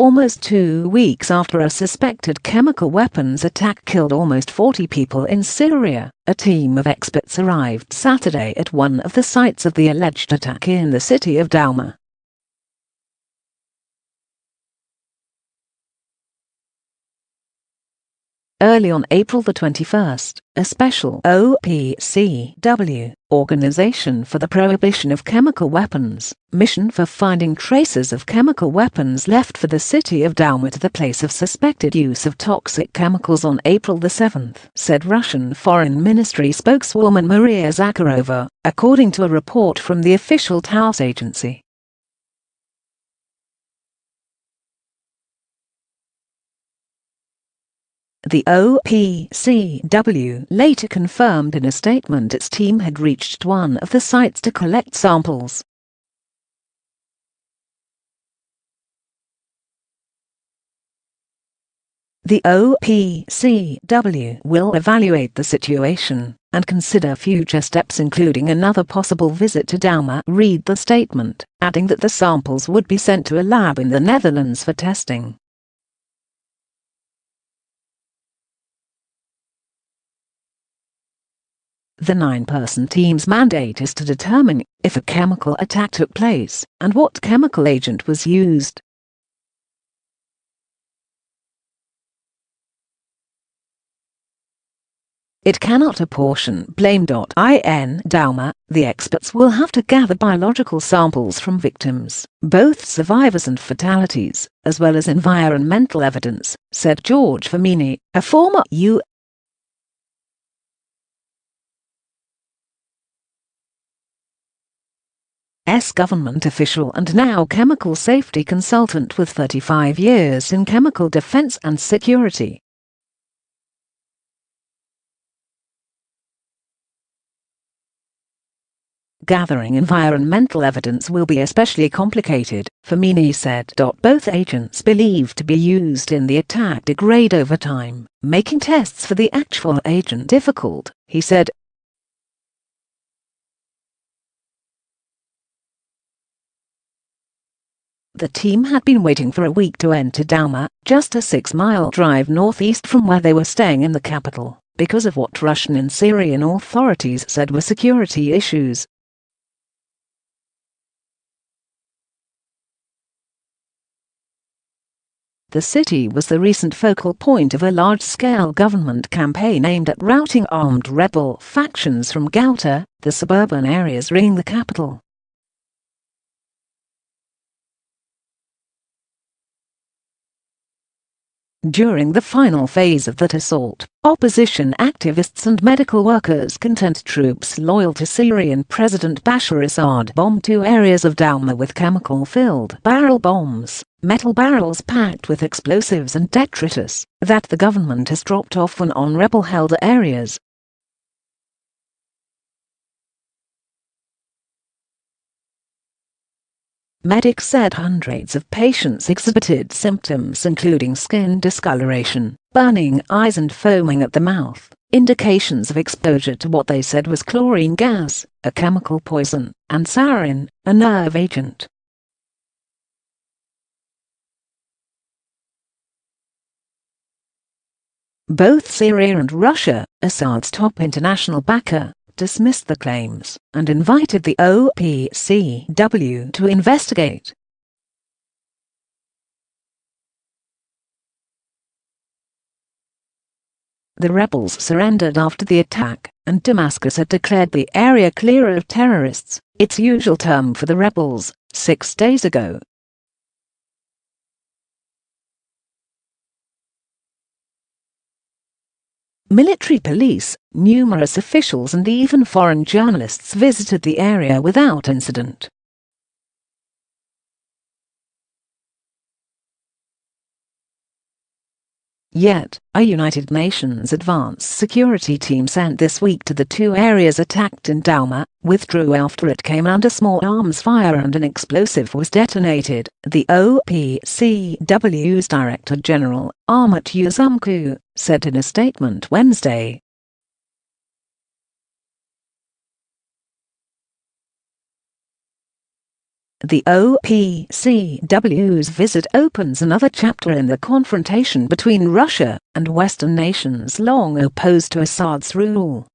almost 2 weeks after a suspected chemical weapons attack killed almost 40 people in Syria. A team of experts arrived Saturday at one of the sites of the alleged attack in the city of Douma. Early on April the 21st, a special OPCW, Organization for the Prohibition of Chemical Weapons, mission for finding traces of chemical weapons left for the city of Douma to the place of suspected use of toxic chemicals on April the 7th, said Russian Foreign Ministry spokeswoman Maria Zakharova, according to a report from the official Tass agency. The OPCW later confirmed in a statement its team had reached one of the sites to collect samples. The OPCW will evaluate the situation and consider future steps, including another possible visit to Douma, read the statement, adding that the samples would be sent to a lab in the Netherlands for testing. The 9-person team's mandate is to determine if a chemical attack took place and what chemical agent was used. It cannot apportion blame. In Douma, the experts will have to gather biological samples from victims, both survivors and fatalities, as well as environmental evidence, said George Famini, a former U.S. government official and now chemical safety consultant with 35 years in chemical defense and security. Gathering environmental evidence will be especially complicated, Famini said. Both agents believed to be used in the attack degrade over time, making tests for the actual agent difficult, he said. The team had been waiting for a week to enter Douma, just a 6-mile drive northeast from where they were staying in the capital, because of what Russian and Syrian authorities said were security issues. The city was the recent focal point of a large-scale government campaign aimed at routing armed rebel factions from Ghouta, the suburban areas ringing the capital. During the final phase of that assault, opposition activists and medical workers contend troops loyal to Syrian President Bashar Assad bombed 2 areas of Douma with chemical-filled barrel bombs, metal barrels packed with explosives and detritus, that the government has dropped off on rebel-held areas. Medics said hundreds of patients exhibited symptoms including skin discoloration, burning eyes and foaming at the mouth, indications of exposure to what they said was chlorine gas, a chemical poison, and sarin, a nerve agent. Both Syria and Russia, Assad's top international backer, dismissed the claims and invited the OPCW to investigate. The rebels surrendered after the attack, and Damascus had declared the area clear of terrorists, its usual term for the rebels, 6 days ago. Military police, numerous officials and even foreign journalists visited the area without incident. Yet, a United Nations advanced security team sent this week to the 2 areas attacked in Douma, withdrew after it came under small arms fire and an explosive was detonated, the OPCW's Director General, Ahmet Uzumcu, said in a statement Wednesday. The OPCW's visit opens another chapter in the confrontation between Russia and Western nations long opposed to Assad's rule.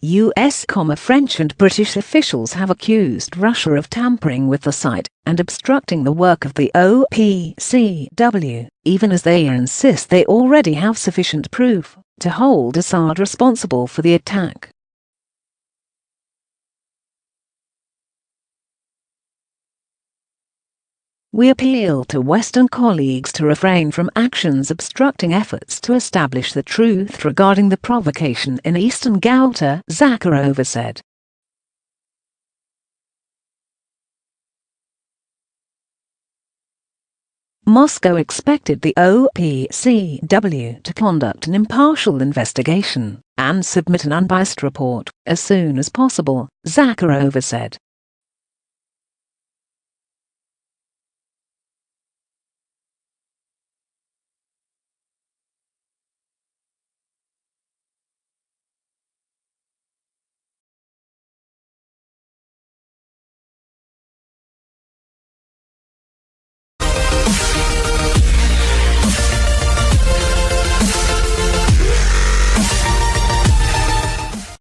US, French and British officials have accused Russia of tampering with the site and obstructing the work of the OPCW, even as they insist they already have sufficient proof to hold Assad responsible for the attack. We appeal to Western colleagues to refrain from actions obstructing efforts to establish the truth regarding the provocation in eastern Ghouta, Zakharova said. Moscow expected the OPCW to conduct an impartial investigation and submit an unbiased report as soon as possible, Zakharova said.